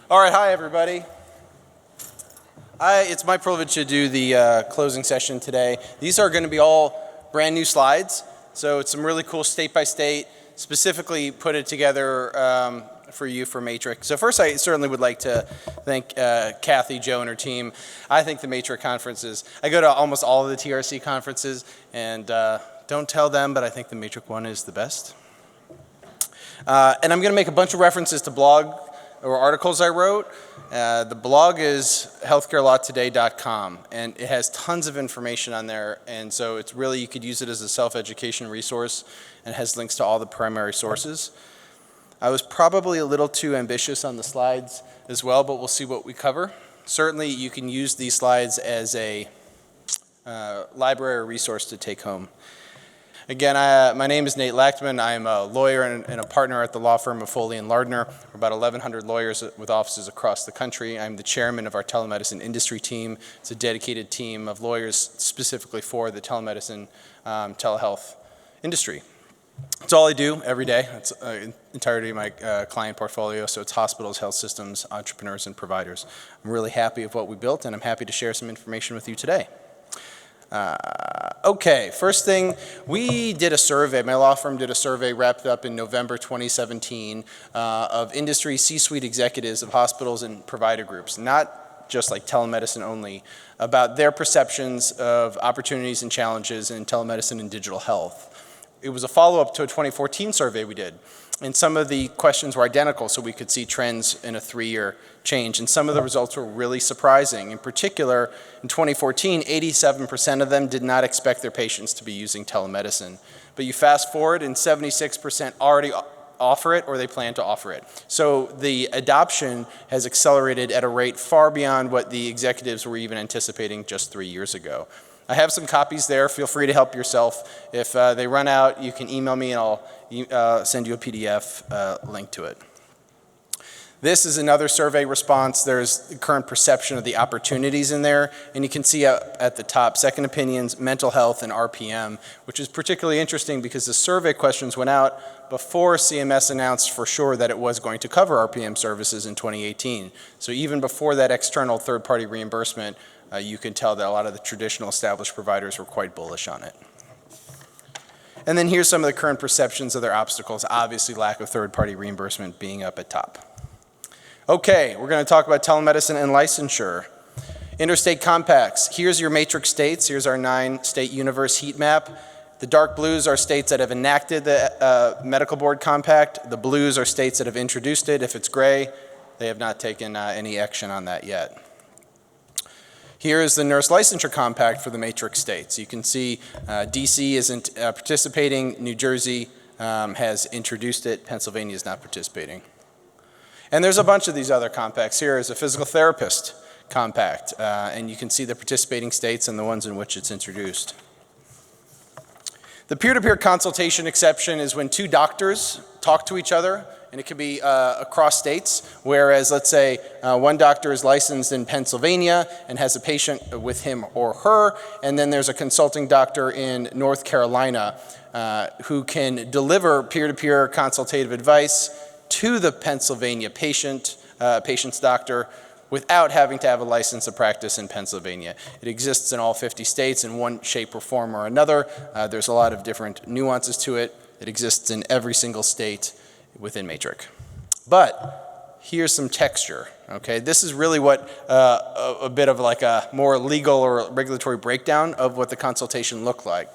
All right, hi everybody. It's my privilege to do the closing session today. These are going to be all brand new slides, so it's some really cool state by state, specifically put it together for you for MATRC. So first, I certainly would like to thank Kathy, Joe, and her team. I think the MATRC conferences, I go to almost all of the TRC conferences, and don't tell them, but I think the MATRC one is the best. And I'm going to make a bunch of references to blog or articles I wrote. The blog is healthcarelawtoday.com, and it has tons of information on there, and so it's really, you could use it as a self-education resource, and it has links to all the primary sources. I was probably a little too ambitious on the slides as well, but we'll see what we cover. Certainly you can use these slides as a library resource to take home. Again, my name is Nate Lachtman. I'm a lawyer and a partner at the law firm of Foley & Lardner. We're about 1,100 lawyers with offices across the country. I'm the chairman of our telemedicine industry team. It's a dedicated team of lawyers specifically for the telemedicine, telehealth industry. It's all I do every day. It's the entirety of my client portfolio, so it's hospitals, health systems, entrepreneurs, and providers. I'm really happy with what we built, and I'm happy to share some information with you today. Okay, first thing, we did a survey, my law firm did a survey wrapped up in November 2017 of industry C-suite executives of hospitals and provider groups, not just like telemedicine only, about their perceptions of opportunities and challenges in telemedicine and digital health. It was a follow-up to a 2014 survey we did, and some of the questions were identical, so we could see trends in a 3-year change, and some of the results were really surprising. In particular, in 2014, 87% of them did not expect their patients to be using telemedicine. But you fast forward, and 76% already offer it or they plan to offer it. So the adoption has accelerated at a rate far beyond what the executives were even anticipating just 3 years ago. I have some copies there. Feel free to help yourself. If they run out, you can email me and I'll send you a PDF link to it. This is another survey response. There's the current perception of the opportunities in there, and you can see at the top, second opinions, mental health, and RPM, which is particularly interesting because the survey questions went out before CMS announced for sure that it was going to cover RPM services in 2018. So even before that external third-party reimbursement, you can tell that a lot of the traditional established providers were quite bullish on it. And then here's some of the current perceptions of their obstacles, obviously lack of third-party reimbursement being up at top. Okay, we're going to talk about telemedicine and licensure. Interstate compacts. Here's your MATRC states. Here's our 9-state universe heat map. The dark blues are states that have enacted the medical board compact. The blues are states that have introduced it. If it's gray, they have not taken any action on that yet. Here is the nurse licensure compact for the MATRC states. You can see DC isn't participating. New Jersey has introduced it. Pennsylvania is not participating. And there's a bunch of these other compacts. Here is a physical therapist compact, and you can see the participating states and the ones in which it's introduced. The peer-to-peer consultation exception is when two doctors talk to each other, and it can be across states, whereas let's say one doctor is licensed in Pennsylvania and has a patient with him or her, and then there's a consulting doctor in North Carolina who can deliver peer-to-peer consultative advice to the Pennsylvania patient's doctor without having to have a license of practice in Pennsylvania. It exists in all 50 states in one shape or form or another. There's a lot of different nuances to it. It exists in every single state within MATRC. But here's some texture, okay? This is really what a bit of like a more legal or regulatory breakdown of what the consultation looked like.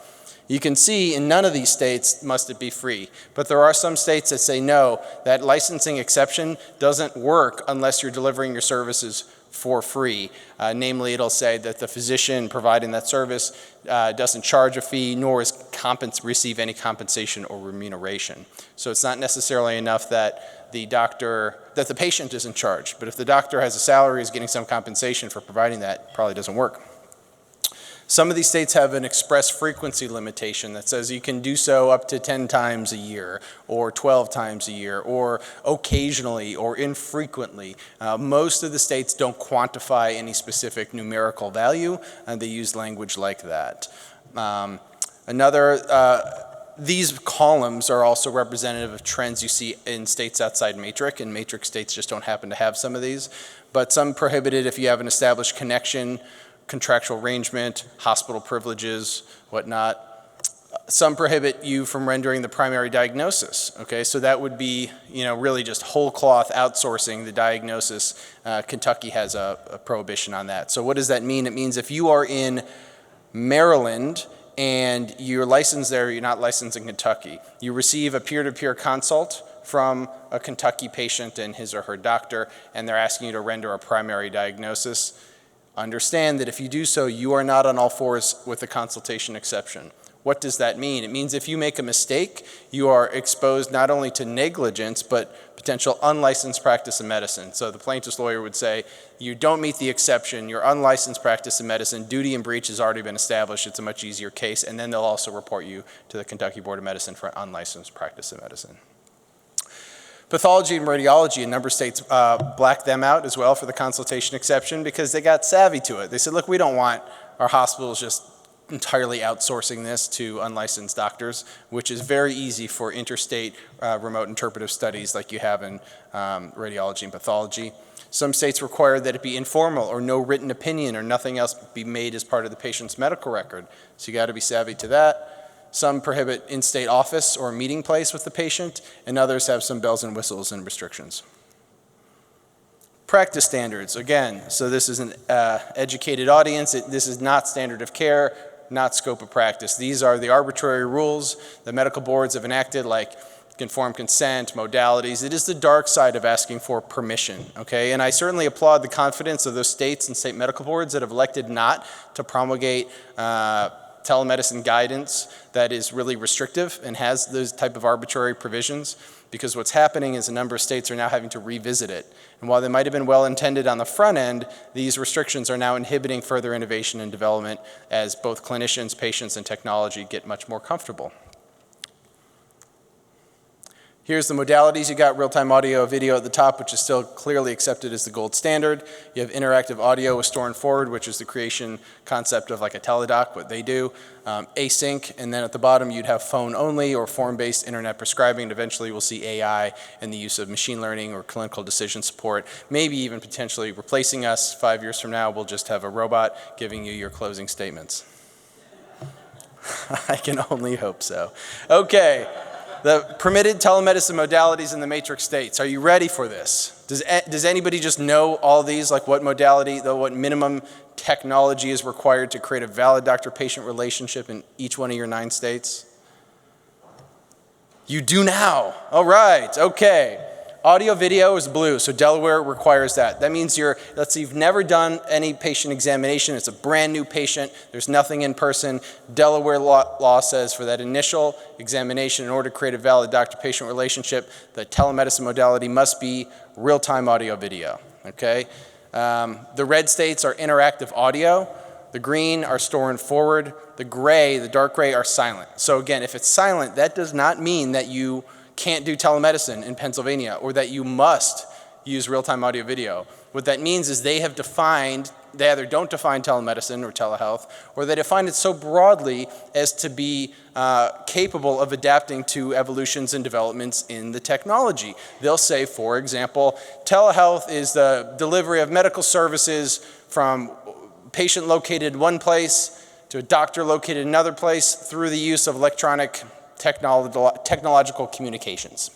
You can see in none of these states must it be free, but there are some states that say no, that licensing exception doesn't work unless you're delivering your services for free. Namely, it'll say that the physician providing that service doesn't charge a fee nor receive any compensation or remuneration. So it's not necessarily enough that the patient isn't charged, but if the doctor has a salary, is getting some compensation for providing that, it probably doesn't work. Some of these states have an express frequency limitation that says you can do so up to 10 times a year, or 12 times a year, or occasionally, or infrequently. Most of the states don't quantify any specific numerical value, and they use language like that. Another These columns are also representative of trends you see in states outside MATRC, and MATRC states just don't happen to have some of these. But some prohibit it if you have an established connection, contractual arrangement, hospital privileges, whatnot. Some prohibit you from rendering the primary diagnosis, okay? So that would be, really just whole cloth outsourcing the diagnosis. Kentucky has a prohibition on that. So what does that mean? It means if you are in Maryland and you're licensed there, you're not licensed in Kentucky, you receive a peer-to-peer consult from a Kentucky patient and his or her doctor, and they're asking you to render a primary diagnosis. Understand that if you do so, you are not on all fours with the consultation exception. What does that mean? It means if you make a mistake, you are exposed not only to negligence, but potential unlicensed practice of medicine. So the plaintiff's lawyer would say, you don't meet the exception, you're unlicensed practice of medicine, duty and breach has already been established, it's a much easier case, and then they'll also report you to the Kentucky Board of Medicine for unlicensed practice of medicine. Pathology and radiology, a number of states blacked them out as well for the consultation exception because they got savvy to it. They said, look, we don't want our hospitals just entirely outsourcing this to unlicensed doctors, which is very easy for interstate remote interpretive studies like you have in radiology and pathology. Some states require that it be informal or no written opinion or nothing else be made as part of the patient's medical record. So you got to be savvy to that. Some prohibit in-state office or meeting place with the patient, and others have some bells and whistles and restrictions. Practice standards, again, so this is an educated audience. This is not standard of care, not scope of practice. These are the arbitrary rules the medical boards have enacted, like informed consent, modalities. It is the dark side of asking for permission, okay? And I certainly applaud the confidence of those states and state medical boards that have elected not to promulgate telemedicine guidance that is really restrictive and has those type of arbitrary provisions, because what's happening is a number of states are now having to revisit it. And while they might have been well intended on the front end, these restrictions are now inhibiting further innovation and development as both clinicians, patients, and technology get much more comfortable. Here's the modalities. You got real-time audio, video at the top, which is still clearly accepted as the gold standard. You have interactive audio with store and forward, which is the creation concept of like a teledoc, what they do. Async, and then at the bottom you'd have phone only or form-based internet prescribing, and eventually we'll see AI and the use of machine learning or clinical decision support, maybe even potentially replacing us. 5 years from now, we'll just have a robot giving you your closing statements. I can only hope so. Okay. The permitted telemedicine modalities in the MATRC states. Are you ready for this? Does anybody just know all these, like what modality, what minimum technology is required to create a valid doctor-patient relationship in each one of your 9 states? You do now. All right, okay. Audio video is blue, so Delaware requires that. That means let's say you've never done any patient examination, it's a brand new patient, there's nothing in person. Delaware law says for that initial examination, in order to create a valid doctor-patient relationship, the telemedicine modality must be real-time audio video, okay? The red states are interactive audio, the green are store and forward, the gray, the dark gray are silent. So again, if it's silent, that does not mean that you can't do telemedicine in Pennsylvania or that you must use real-time audio video. What that means is they either don't define telemedicine or telehealth, or they define it so broadly as to be capable of adapting to evolutions and developments in the technology. They'll say, for example, telehealth is the delivery of medical services from patient located one place to a doctor located another place through the use of electronic technological communications.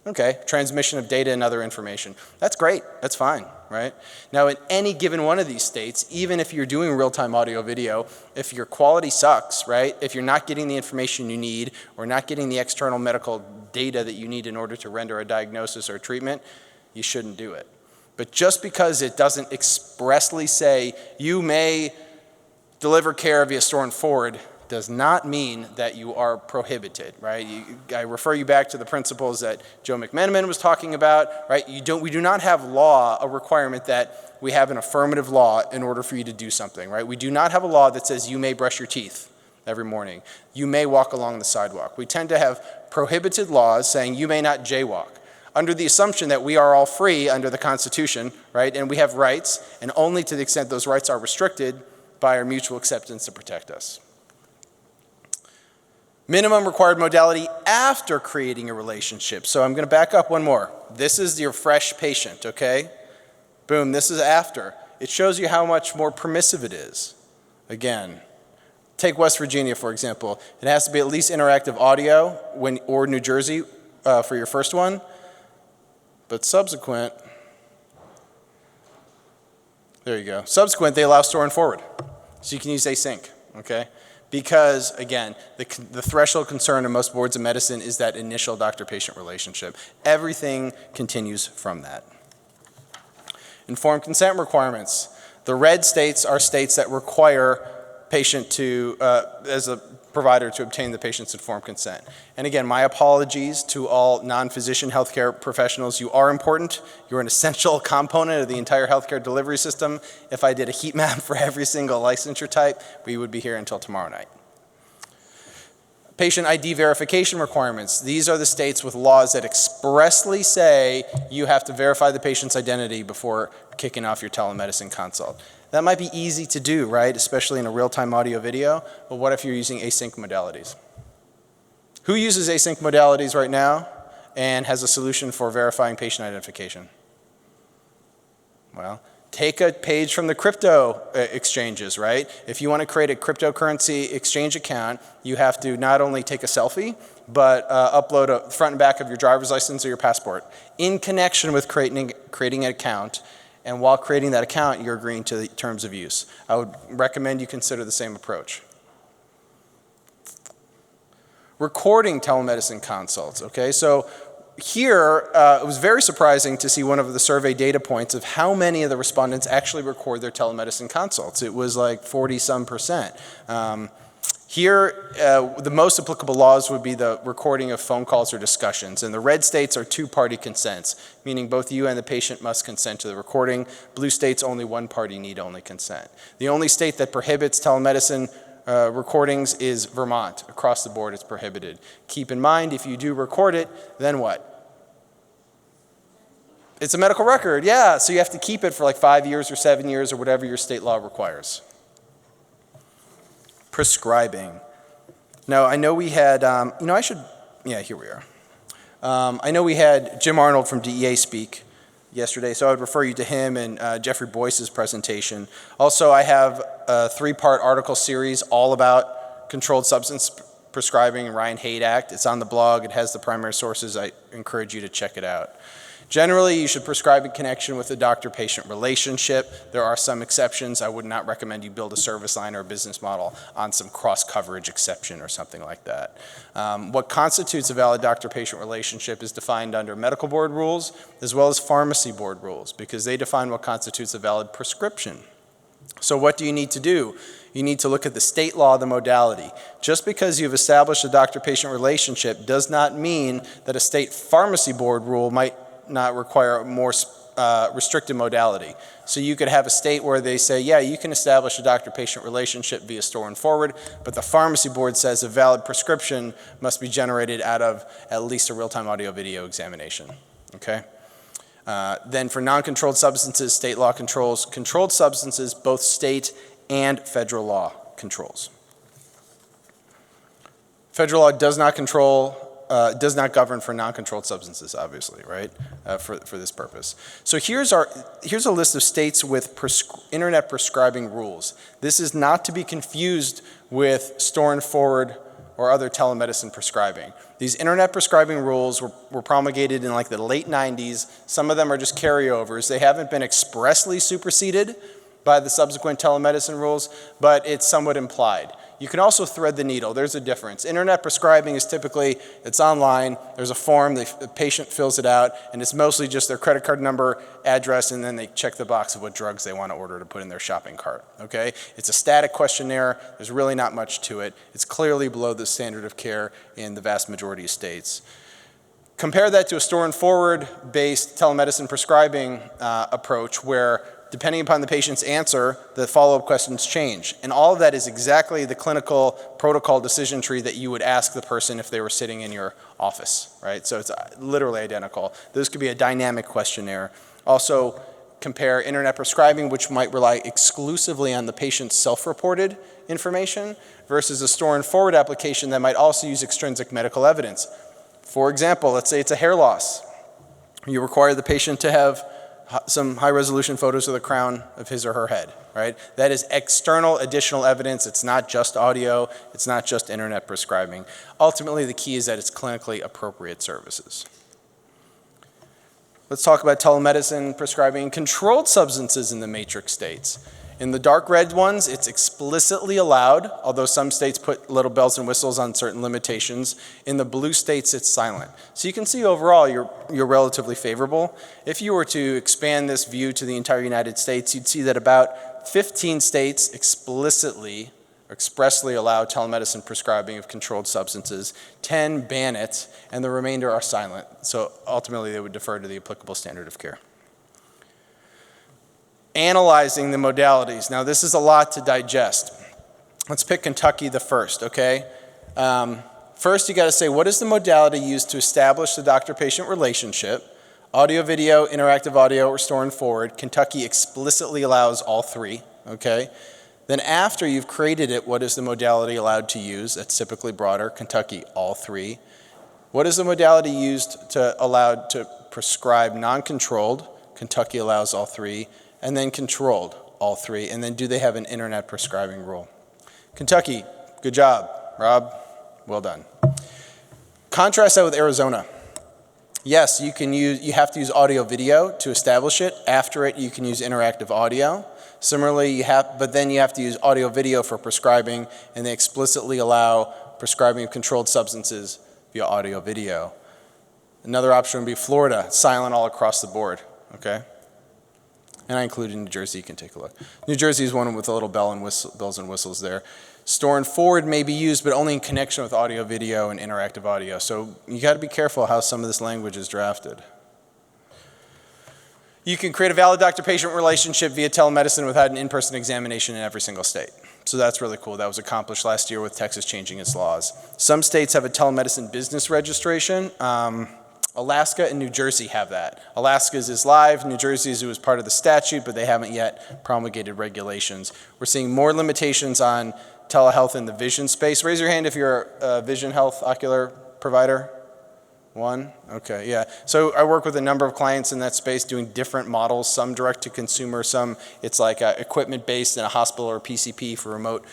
Okay, transmission of data and other information. That's great, that's fine, right? Now in any given one of these states, even if you're doing real-time audio video, if your quality sucks, right? If you're not getting the information you need or not getting the external medical data that you need in order to render a diagnosis or a treatment, you shouldn't do it. But just because it doesn't expressly say you may deliver care via store and forward does not mean that you are prohibited, right? I refer you back to the principles that Joe McMenamin was talking about, right? We do not have a requirement that we have an affirmative law in order for you to do something, right? We do not have a law that says you may brush your teeth every morning. You may walk along the sidewalk. We tend to have prohibited laws saying you may not jaywalk, under the assumption that we are all free under the Constitution, right? And we have rights, and only to the extent those rights are restricted by our mutual acceptance to protect us. Minimum required modality after creating a relationship. So I'm going to back up one more. This is your fresh patient, okay? Boom, this is after. It shows you how much more permissive it is. Again, take West Virginia, for example. It has to be at least interactive audio or New Jersey for your first one. But subsequent, there you go. Subsequent, they allow store and forward. So you can use async, okay? Because, again, the threshold concern in most boards of medicine is that initial doctor-patient relationship. Everything continues from that. Informed consent requirements. The red states are states that require patient to, as a provider, to obtain the patient's informed consent. And again, my apologies to all non-physician healthcare professionals. You are important. You're an essential component of the entire healthcare delivery system. If I did a heat map for every single licensure type, we would be here until tomorrow night. Patient ID verification requirements. These are the states with laws that expressly say you have to verify the patient's identity before kicking off your telemedicine consult. That might be easy to do, right? Especially in a real-time audio video, but what if you're using async modalities? Who uses async modalities right now and has a solution for verifying patient identification? Well, take a page from the crypto exchanges, right? If you want to create a cryptocurrency exchange account, you have to not only take a selfie, but upload a front and back of your driver's license or your passport in connection with creating an account. And while creating that account, you're agreeing to the terms of use. I would recommend you consider the same approach. Recording telemedicine consults, okay? So here, it was very surprising to see one of the survey data points of how many of the respondents actually record their telemedicine consults. It was like 40-some%. Here, the most applicable laws would be the recording of phone calls or discussions. And the red states are two-party consents, meaning both you and the patient must consent to the recording. Blue states, only one party need only consent. The only state that prohibits telemedicine recordings is Vermont. Across the board, it's prohibited. Keep in mind, if you do record it, then what? It's a medical record, yeah. So you have to keep it for like 5 years or 7 years or whatever your state law requires. Prescribing. Now, I know we had, here we are. I know we had Jim Arnold from DEA speak yesterday, so I would refer you to him and Jeffrey Boyce's presentation. Also, I have a 3-part article series all about controlled substance prescribing and Ryan Haight Act. It's on the blog. It has the primary sources. I encourage you to check it out. Generally, you should prescribe in connection with the doctor-patient relationship. There are some exceptions. I would not recommend you build a service line or a business model on some cross-coverage exception or something like that. What constitutes a valid doctor-patient relationship is defined under medical board rules as well as pharmacy board rules because they define what constitutes a valid prescription. So what do you need to do? You need to look at the state law of the modality. Just because you've established a doctor-patient relationship does not mean that a state pharmacy board rule might not require a more restricted modality. So you could have a state where they say, yeah, you can establish a doctor-patient relationship via store and forward, but the pharmacy board says a valid prescription must be generated out of at least a real-time audio video examination, okay? Then for non-controlled substances, state law controls. Controlled substances, both state and federal law controls. Federal law does not govern for non-controlled substances, obviously, right, for this purpose. So here's a list of states with internet prescribing rules. This is not to be confused with store and forward or other telemedicine prescribing. These internet prescribing rules were promulgated in like the late 90s. Some of them are just carryovers. They haven't been expressly superseded by the subsequent telemedicine rules, but it's somewhat implied. You can also thread the needle. There's a difference. Internet prescribing is typically, it's online, there's a form, the patient fills it out, and it's mostly just their credit card number, address, and then they check the box of what drugs they want to order to put in their shopping cart, okay? It's a static questionnaire. There's really not much to it. It's clearly below the standard of care in the vast majority of states. Compare that to a store and forward based telemedicine prescribing approach where depending upon the patient's answer, the follow-up questions change. And all of that is exactly the clinical protocol decision tree that you would ask the person if they were sitting in your office, right? So it's literally identical. This could be a dynamic questionnaire. Also, compare internet prescribing, which might rely exclusively on the patient's self-reported information, versus a store and forward application that might also use extrinsic medical evidence. For example, let's say it's a hair loss. You require the patient to have some high-resolution photos of the crown of his or her head, right? That is external additional evidence. It's not just audio. It's not just internet prescribing. Ultimately, the key is that it's clinically appropriate services. Let's talk about telemedicine prescribing and controlled substances in the MATRC states. In the dark red ones, it's explicitly allowed, although some states put little bells and whistles on certain limitations. In the blue states, it's silent. So you can see overall you're relatively favorable. If you were to expand this view to the entire United States, you'd see that about 15 states explicitly or expressly allow telemedicine prescribing of controlled substances, 10 ban it, and the remainder are silent. So ultimately they would defer to the applicable standard of care. Analyzing the modalities. Now this is a lot to digest. Let's pick Kentucky the first, okay? First you gotta say, what is the modality used to establish the doctor-patient relationship? Audio, video, interactive audio, or store and forward. Kentucky explicitly allows all three, okay? Then after you've created it, what is the modality allowed to use? That's typically broader. Kentucky, all three. What is the modality used allowed to prescribe non-controlled? Kentucky allows all three. And then controlled, all three. And then do they have an internet prescribing rule? Kentucky, good job. Rob, well done. Contrast that with Arizona. Yes, you have to use audio video to establish it. After it, you can use interactive audio. Similarly, but then you have to use audio video for prescribing, and they explicitly allow prescribing of controlled substances via audio video. Another option would be Florida, silent all across the board, okay? And I included New Jersey, you can take a look. New Jersey is one with a little bells and whistles there. Store and forward may be used, but only in connection with audio, video, and interactive audio. So you gotta be careful how some of this language is drafted. You can create a valid doctor-patient relationship via telemedicine without an in-person examination in every single state. So that's really cool. That was accomplished last year with Texas changing its laws. Some states have a telemedicine business registration. Alaska and New Jersey have that. Alaska's is live, New Jersey's was part of the statute, but they haven't yet promulgated regulations. We're seeing more limitations on telehealth in the vision space. Raise your hand if you're a vision health ocular provider. One? Okay, yeah. So I work with a number of clients in that space doing different models, some direct to consumer, some it's like equipment based in a hospital or PCP for remote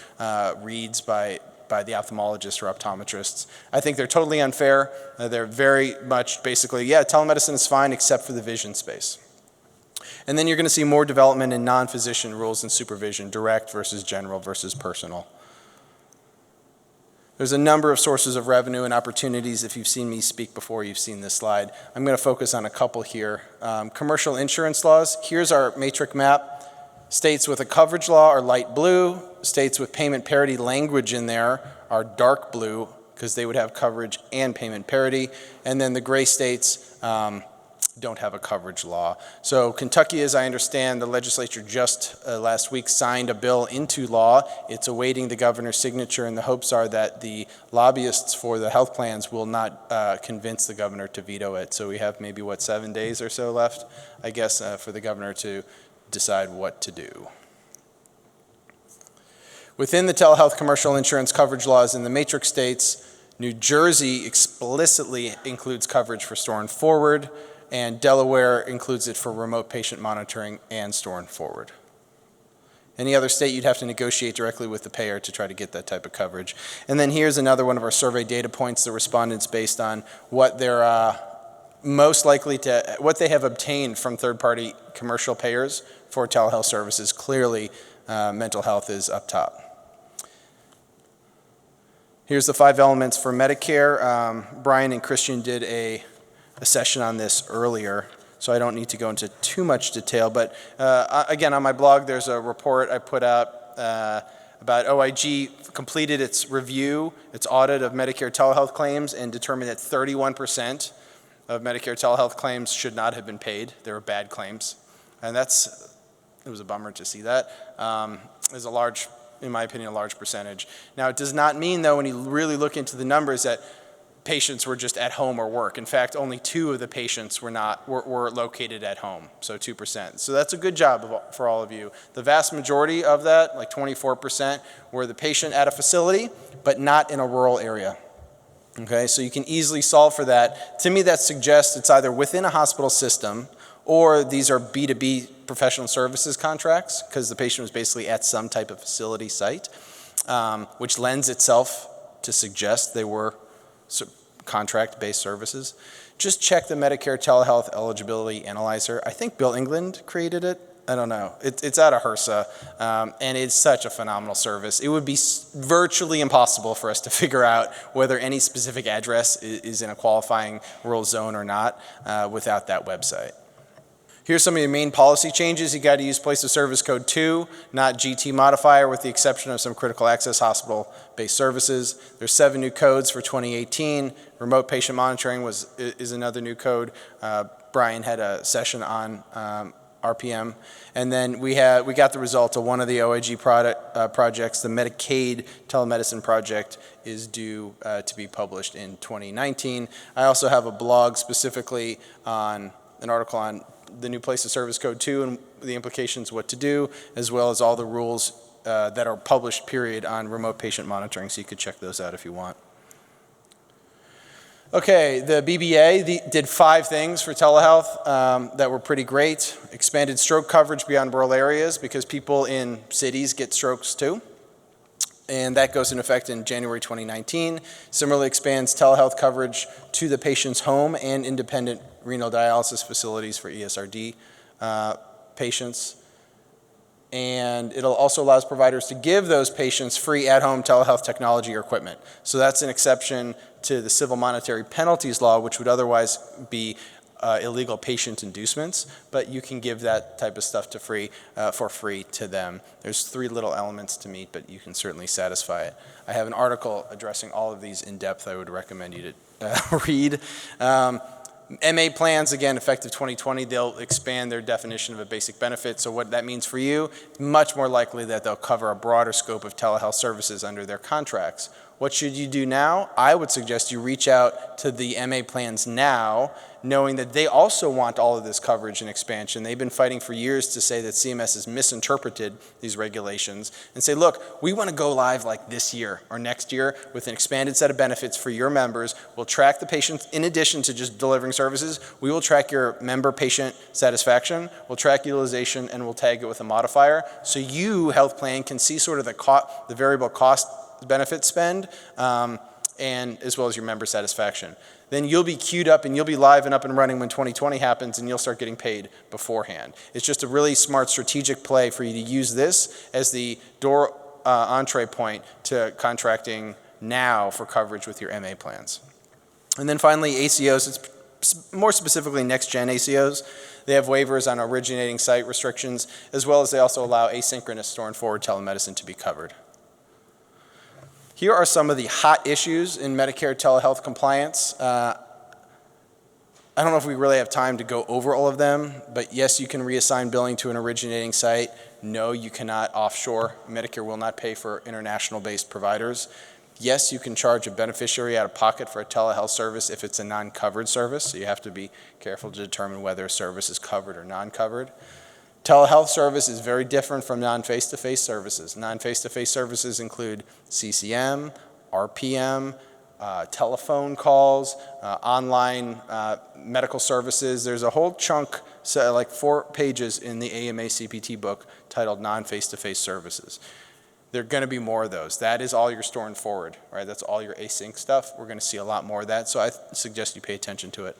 reads by the ophthalmologists or optometrists. I think they're totally unfair. They're very much basically, yeah, telemedicine is fine except for the vision space. And then you're gonna see more development in non-physician rules and supervision, direct versus general versus personal. There's a number of sources of revenue and opportunities. If you've seen me speak before, you've seen this slide. I'm gonna focus on a couple here. Commercial insurance laws. Here's our MATRC map. States with a coverage law are light blue. States with payment parity language in there are dark blue because they would have coverage and payment parity. And then the gray states don't have a coverage law. So Kentucky, as I understand, the legislature just last week signed a bill into law. It's awaiting the governor's signature, and the hopes are that the lobbyists for the health plans will not convince the governor to veto it. So we have maybe, 7 days or so left, I guess, for the governor to decide what to do. Within the telehealth commercial insurance coverage laws in the MATRC states, New Jersey explicitly includes coverage for store and forward, and Delaware includes it for remote patient monitoring and store and forward. Any other state, you'd have to negotiate directly with the payer to try to get that type of coverage. And then here's another one of our survey data points, the respondents based on what they're most likely to, what they have obtained from third-party commercial payers for telehealth services. Clearly, mental health is up top. Here's the 5 elements for Medicare. Brian and Christian did a session on this earlier, so I don't need to go into too much detail. But again, on my blog, there's a report I put out about OIG completed its review, its audit of Medicare telehealth claims, and determined that 31% of Medicare telehealth claims should not have been paid. They were bad claims. And it was a bummer to see that. There's a large, in my opinion, a large percentage. Now, it does not mean, though, when you really look into the numbers, that patients were just at home or work. In fact, only 2 of the patients were located at home, so 2%. So that's a good job for all of you. The vast majority of that, like 24%, were the patient at a facility, but not in a rural area. Okay, so you can easily solve for that. To me, that suggests it's either within a hospital system or these are B2B professional services contracts because the patient was basically at some type of facility site, which lends itself to suggest they were contract-based services. Just check the Medicare Telehealth Eligibility Analyzer. I think Bill England created it. I don't know. It's out of HRSA, and it's such a phenomenal service. It would be virtually impossible for us to figure out whether any specific address is in a qualifying rural zone or not without that website. Here's some of your main policy changes. You got to use place of service code 2, not GT modifier, with the exception of some critical access hospital-based services. There's 7 new codes for 2018. Remote patient monitoring is another new code. Brian had a session on RPM. And then we got the result of one of the OIG projects. The Medicaid telemedicine project is due to be published in 2019. I also have a blog specifically on an article on the new place of service code 2 and the implications, what to do, as well as all the rules that are published, period, on remote patient monitoring, so you could check those out if you want. Okay, the BBA did 5 things for telehealth that were pretty great. Expanded stroke coverage beyond rural areas because people in cities get strokes too. And that goes into effect in January 2019. Similarly expands telehealth coverage to the patient's home and independent renal dialysis facilities for ESRD patients. And it'll also allows providers to give those patients free at-home telehealth technology or equipment. So that's an exception to the civil monetary penalties law, which would otherwise be illegal patient inducements, but you can give that type of stuff for free to them. There's 3 little elements to meet, but you can certainly satisfy it. I have an article addressing all of these in depth I would recommend you to read. MA plans, again, effective 2020, they'll expand their definition of a basic benefit. So what that means for you, much more likely that they'll cover a broader scope of telehealth services under their contracts. What should you do now? I would suggest you reach out to the MA plans now, knowing that they also want all of this coverage and expansion. They've been fighting for years to say that CMS has misinterpreted these regulations and say, look, we want to go live like this year or next year with an expanded set of benefits for your members. We'll track the patients in addition to just delivering services. We will track your member patient satisfaction, we'll track utilization, and we'll tag it with a modifier. So you, health plan, can see sort of the variable cost benefit spend and as well as your member satisfaction. Then you'll be queued up and you'll be live and up and running when 2020 happens, and you'll start getting paid beforehand. It's just a really smart strategic play for you to use this as the door entree point to contracting now for coverage with your MA plans. And then finally, ACOs, it's more specifically next-gen ACOs. They have waivers on originating site restrictions, as well as they also allow asynchronous store and forward telemedicine to be covered. Here are some of the hot issues in Medicare telehealth compliance. I don't know if we really have time to go over all of them, but yes, you can reassign billing to an originating site. No, you cannot offshore. Medicare will not pay for international-based providers. Yes, you can charge a beneficiary out of pocket for a telehealth service if it's a non-covered service, so you have to be careful to determine whether a service is covered or non-covered. Telehealth service is very different from non-face-to-face services. Non-face-to-face services include CCM, RPM, telephone calls, online medical services. There's a whole chunk, so like 4 pages in the AMA CPT book titled non-face-to-face services. There are going to be more of those. That is all your store and forward, right? That's all your async stuff. We're going to see a lot more of that, so I suggest you pay attention to it.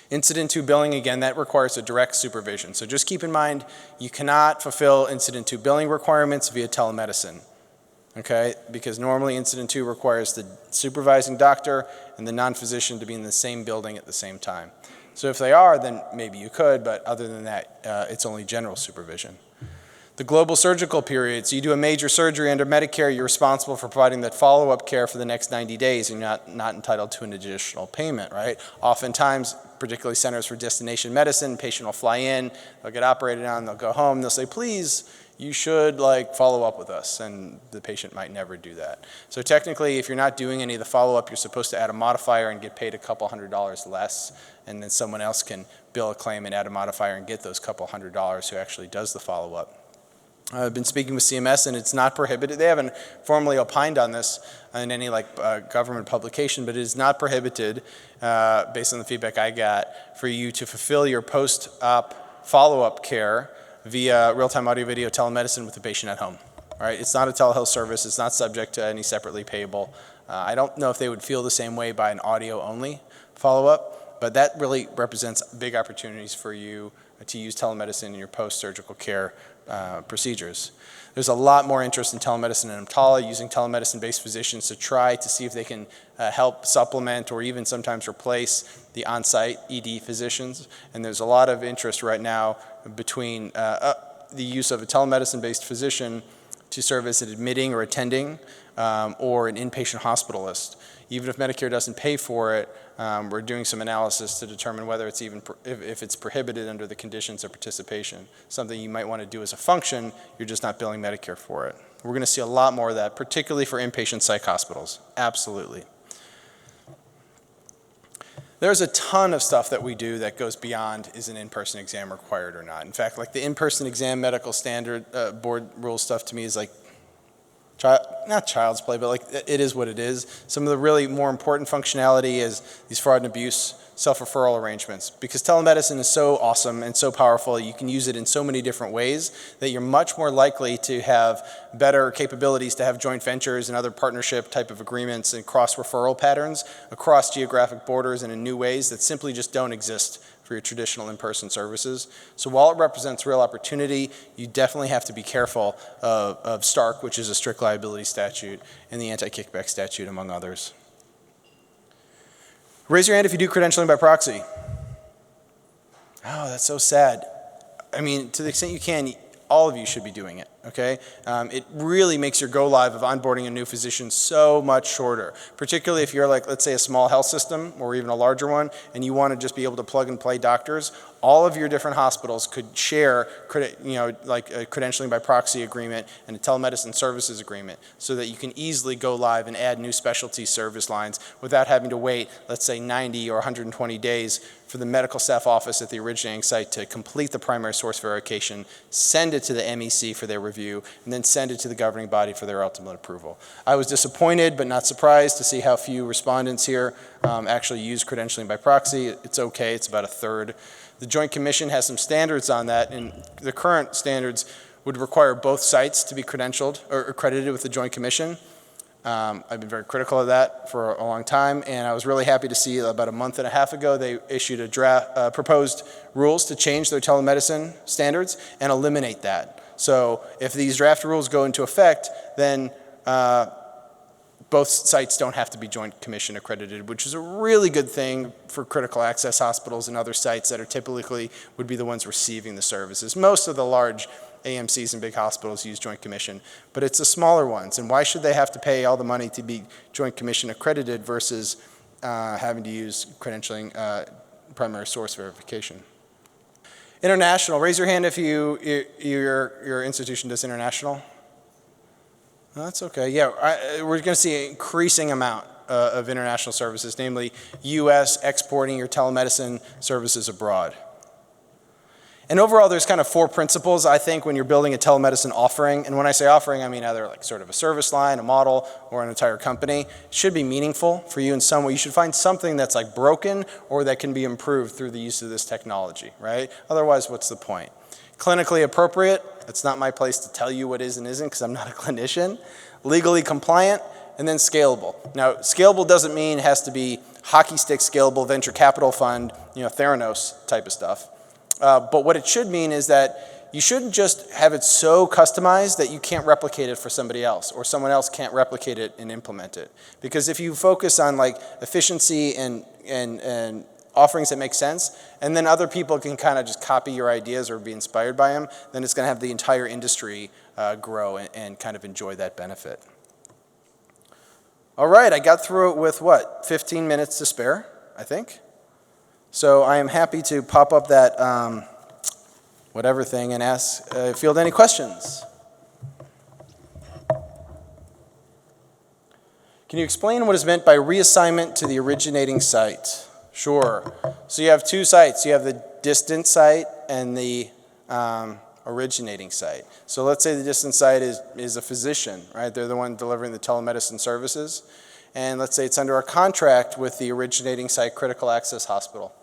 Incident to billing, again, that requires a direct supervision. So just keep in mind, you cannot fulfill incident to billing requirements via telemedicine, okay? Because normally incident to requires the supervising doctor and the non-physician to be in the same building at the same time. So if they are, then maybe you could, but other than that, it's only general supervision. The global surgical period, so you do a major surgery under Medicare, you're responsible for providing that follow-up care for the next 90 days, and you're not entitled to an additional payment, right? Oftentimes, particularly centers for destination medicine, patient will fly in, they'll get operated on, they'll go home, they'll say, please, you should follow up with us, and the patient might never do that. So technically, if you're not doing any of the follow-up, you're supposed to add a modifier and get paid a couple $100 less, and then someone else can bill a claim and add a modifier and get those couple $100 who actually does the follow-up. I've been speaking with CMS, and it's not prohibited. They haven't formally opined on this in any government publication, but it is not prohibited, based on the feedback I got, for you to fulfill your post-op follow-up care via real-time audio-video telemedicine with the patient at home. All right? It's not a telehealth service. It's not subject to any separately payable. I don't know if they would feel the same way by an audio-only follow-up, but that really represents big opportunities for you to use telemedicine in your post-surgical care procedures. There's a lot more interest in telemedicine and EMTALA, using telemedicine-based physicians to try to see if they can help supplement or even sometimes replace the on-site ED physicians. And there's a lot of interest right now between the use of a telemedicine-based physician to serve as an admitting or attending or an inpatient hospitalist. Even if Medicare doesn't pay for it, we're doing some analysis to determine whether it's even if it's prohibited under the conditions of participation. Something you might want to do as a function, you're just not billing Medicare for it. We're going to see a lot more of that, particularly for inpatient psych hospitals. Absolutely. There's a ton of stuff that we do that goes beyond is an in-person exam required or not. In fact, the in-person exam medical standard board rule stuff to me is not child's play, but it is what it is. Some of the really more important functionality is these fraud and abuse self-referral arrangements. Because telemedicine is so awesome and so powerful, you can use it in so many different ways that you're much more likely to have better capabilities to have joint ventures and other partnership type of agreements and cross-referral patterns across geographic borders and in new ways that simply just don't exist for your traditional in-person services. So while it represents real opportunity, you definitely have to be careful of Stark, which is a strict liability statute, and the anti-kickback statute, among others. Raise your hand if you do credentialing by proxy. Oh, that's so sad. I mean, to the extent you can, all of you should be doing it, okay? It really makes your go live of onboarding a new physician so much shorter, particularly if you're let's say a small health system or even a larger one, and you want to just be able to plug and play doctors. All of your different hospitals could share, a credentialing by proxy agreement and a telemedicine services agreement so that you can easily go live and add new specialty service lines without having to wait, let's say 90 or 120 days for the medical staff office at the originating site to complete the primary source verification, send it to the MEC for their review, and then send it to the governing body for their ultimate approval. I was disappointed but not surprised to see how few respondents here actually use credentialing by proxy. It's okay, it's about a third. The Joint Commission has some standards on that, and the current standards would require both sites to be credentialed or accredited with the Joint Commission. I've been very critical of that for a long time, and I was really happy to see about a month and a half ago they issued a draft, proposed rules to change their telemedicine standards and eliminate that. So if these draft rules go into effect, then both sites don't have to be Joint Commission accredited, which is a really good thing for critical access hospitals and other sites that are typically would be the ones receiving the services. Most of the large AMCs and big hospitals use Joint Commission, but it's the smaller ones. And why should they have to pay all the money to be Joint Commission accredited versus having to use credentialing primary source verification? International, raise your hand if your institution does international. No, that's okay. Yeah, we're going to see an increasing amount of international services, namely U.S. exporting your telemedicine services abroad. And overall, there's kind of 4 principles, I think, when you're building a telemedicine offering. And when I say offering, I mean either sort of a service line, a model, or an entire company. It should be meaningful for you in some way. You should find something that's broken or that can be improved through the use of this technology, right? Otherwise, what's the point? Clinically appropriate, it's not my place to tell you what is and isn't because I'm not a clinician. Legally compliant, and then scalable. Now, scalable doesn't mean it has to be hockey stick scalable venture capital fund, Theranos type of stuff. But what it should mean is that you shouldn't just have it so customized that you can't replicate it for somebody else or someone else can't replicate it and implement it. Because if you focus on efficiency and offerings that make sense, and then other people can kind of just copy your ideas or be inspired by them, then it's going to have the entire industry grow and kind of enjoy that benefit. All right, I got through it with what, 15 minutes to spare, I think. So I am happy to pop up that whatever thing and ask, field any questions. Can you explain what is meant by reassignment to the originating site? Sure. So you have two sites. You have the distant site and the originating site. So let's say the distant site is a physician, right? They're the one delivering the telemedicine services. And let's say it's under a contract with the originating site critical access hospital.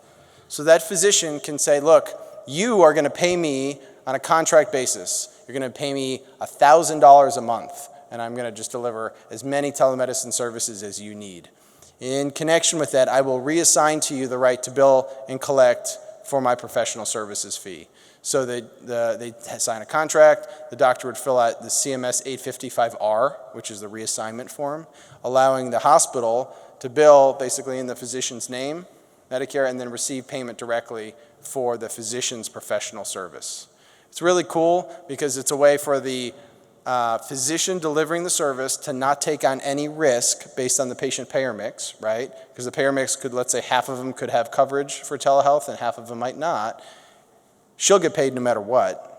So that physician can say, look, you are going to pay me on a contract basis. You're going to pay me $1,000 a month, and I'm going to just deliver as many telemedicine services as you need. In connection with that, I will reassign to you the right to bill and collect for my professional services fee. So they sign a contract, the doctor would fill out the CMS 855R, which is the reassignment form, allowing the hospital to bill basically in the physician's name, Medicare, and then receive payment directly for the physician's professional service. It's really cool because it's a way for the physician delivering the service to not take on any risk based on the patient-payer mix, right? Because the payer mix could, let's say, half of them could have coverage for telehealth and half of them might not. She'll get paid no matter what.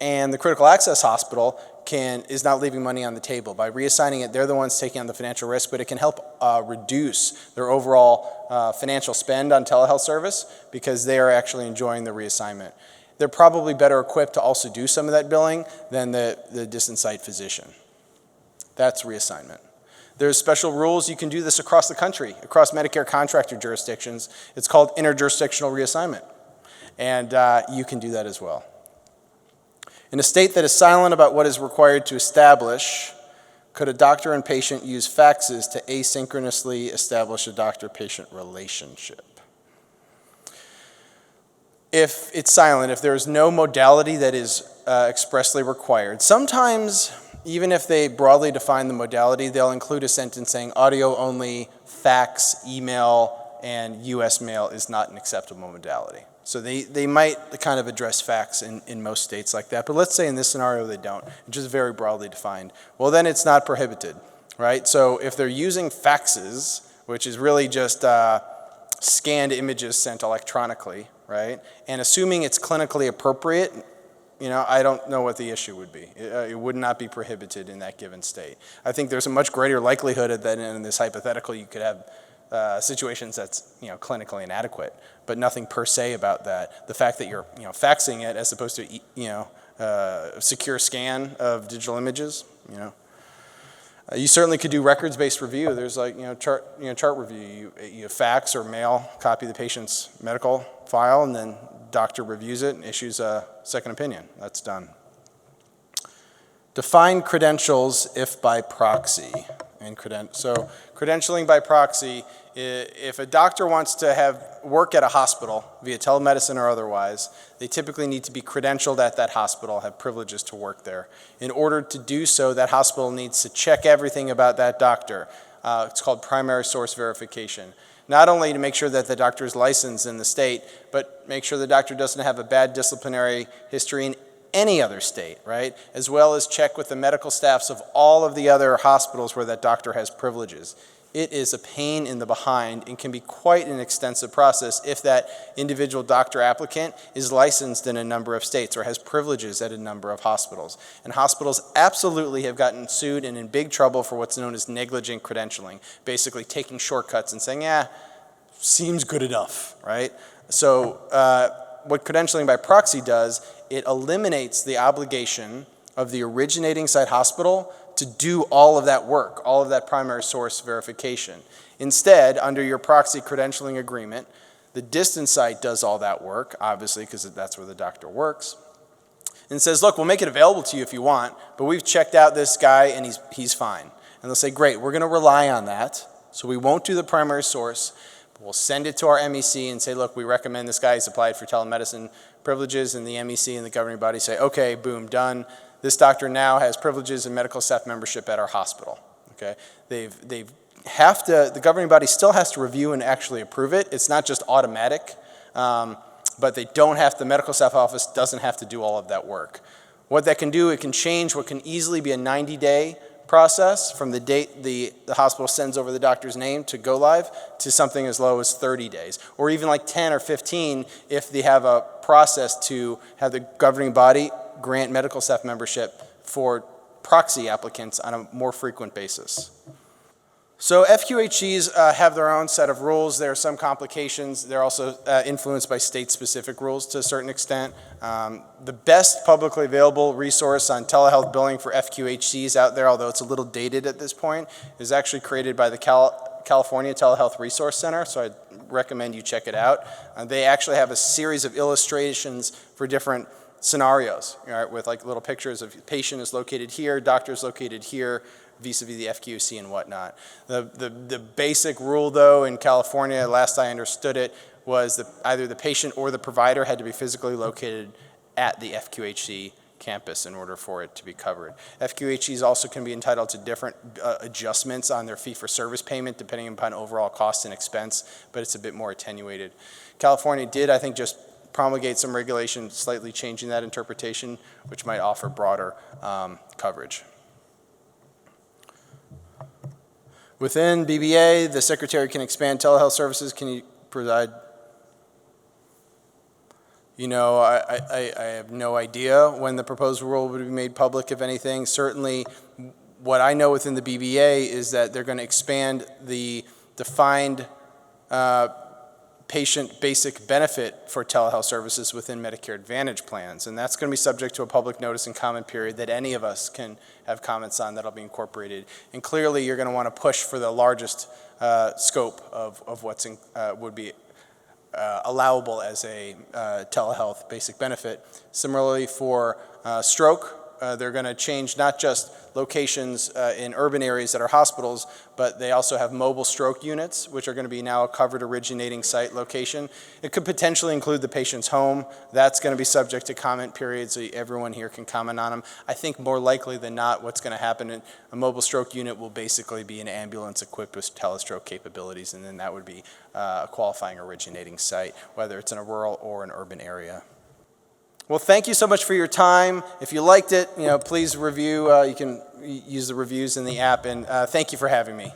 And the critical access hospital is not leaving money on the table. By reassigning it, they're the ones taking on the financial risk, but it can help reduce their overall financial spend on telehealth service because they are actually enjoying the reassignment. They're probably better equipped to also do some of that billing than the distant site physician. That's reassignment. There's special rules. You can do this across the country, across Medicare contractor jurisdictions. It's called interjurisdictional reassignment. And you can do that as well. In a state that is silent about what is required to establish, could a doctor and patient use faxes to asynchronously establish a doctor-patient relationship? If it's silent, if there is no modality that is expressly required, sometimes, even if they broadly define the modality, they'll include a sentence saying audio only, fax, email, and US mail is not an acceptable modality. So they might kind of address fax in most states like that, but let's say in this scenario they don't, it's just very broadly defined. Well, then it's not prohibited, right? So if they're using faxes, which is really just scanned images sent electronically, right? And assuming it's clinically appropriate, I don't know what the issue would be. It would not be prohibited in that given state. I think there's a much greater likelihood that in this hypothetical you could have situations that's clinically inadequate, but nothing per se about that. The fact that you're faxing it as opposed to secure scan of digital images, you certainly could do records-based review. There's chart review. You fax or mail copy the patient's medical file, and then doctor reviews it and issues a second opinion. That's done. Define credentials if by proxy. So credentialing by proxy, if a doctor wants to work at a hospital via telemedicine or otherwise, they typically need to be credentialed at that hospital, have privileges to work there. In order to do so, that hospital needs to check everything about that doctor. It's called primary source verification. Not only to make sure that the doctor is licensed in the state, but make sure the doctor doesn't have a bad disciplinary history in any other state, right? As well as check with the medical staffs of all of the other hospitals where that doctor has privileges. It is a pain in the behind and can be quite an extensive process if that individual doctor applicant is licensed in a number of states or has privileges at a number of hospitals. And hospitals absolutely have gotten sued and in big trouble for what's known as negligent credentialing, basically taking shortcuts and saying, seems good enough, right? So what credentialing by proxy does, it eliminates the obligation of the originating site hospital to do all of that work, all of that primary source verification. Instead, under your proxy credentialing agreement, the distant site does all that work, obviously, because that's where the doctor works, and says, look, we'll make it available to you if you want, but we've checked out this guy and he's fine. And they'll say, great, we're going to rely on that, so we won't do the primary source. We'll send it to our MEC and say, look, we recommend this guy's applied for telemedicine privileges, and the MEC and the governing body say, okay, boom, done. This doctor now has privileges and medical staff membership at our hospital. Okay, they've the governing body still has to review and actually approve it. It's not just automatic, but the medical staff office doesn't have to do all of that work. What that can do, it can change what can easily be a 90-day process from the date the hospital sends over the doctor's name to go live to something as low as 30 days, or even like 10 or 15 if they have a process to have the governing body grant medical staff membership for proxy applicants on a more frequent basis. So FQHCs have their own set of rules. There are some complications. They're also influenced by state-specific rules to a certain extent. The best publicly available resource on telehealth billing for FQHCs out there, although it's a little dated at this point, is actually created by the California Telehealth Resource Center, so I'd recommend you check it out. They actually have a series of illustrations for different scenarios, right, with like little pictures of patient is located here, doctor is located here, vis-a-vis the FQC and whatnot. The basic rule, though, in California, last I understood it, was that either the patient or the provider had to be physically located at the FQHC campus in order for it to be covered. FQHCs also can be entitled to different adjustments on their fee-for-service payment depending upon overall cost and expense, but it's a bit more attenuated. California did, I think, just promulgate some regulation slightly changing that interpretation, which might offer broader coverage. Within BBA, the Secretary can expand telehealth services. Can you provide? You know, I have no idea when the proposed rule would be made public, if anything. Certainly, what I know within the BBA is that they're going to expand the defined patient basic benefit for telehealth services within Medicare Advantage plans. And that's going to be subject to a public notice and comment period that any of us can have comments on that'll be incorporated. And clearly you're going to want to push for the largest scope of what's would be allowable as a telehealth basic benefit. Similarly for stroke, they're going to change not just locations in urban areas that are hospitals, but they also have mobile stroke units, which are going to be now a covered originating site location. It could potentially include the patient's home. That's going to be subject to comment periods, so everyone here can comment on them. I think more likely than not, what's going to happen in a mobile stroke unit will basically be an ambulance equipped with telestroke capabilities, and then that would be a qualifying originating site, whether it's in a rural or an urban area. Well, thank you so much for your time. If you liked it, please review. You can use the reviews in the app, and thank you for having me.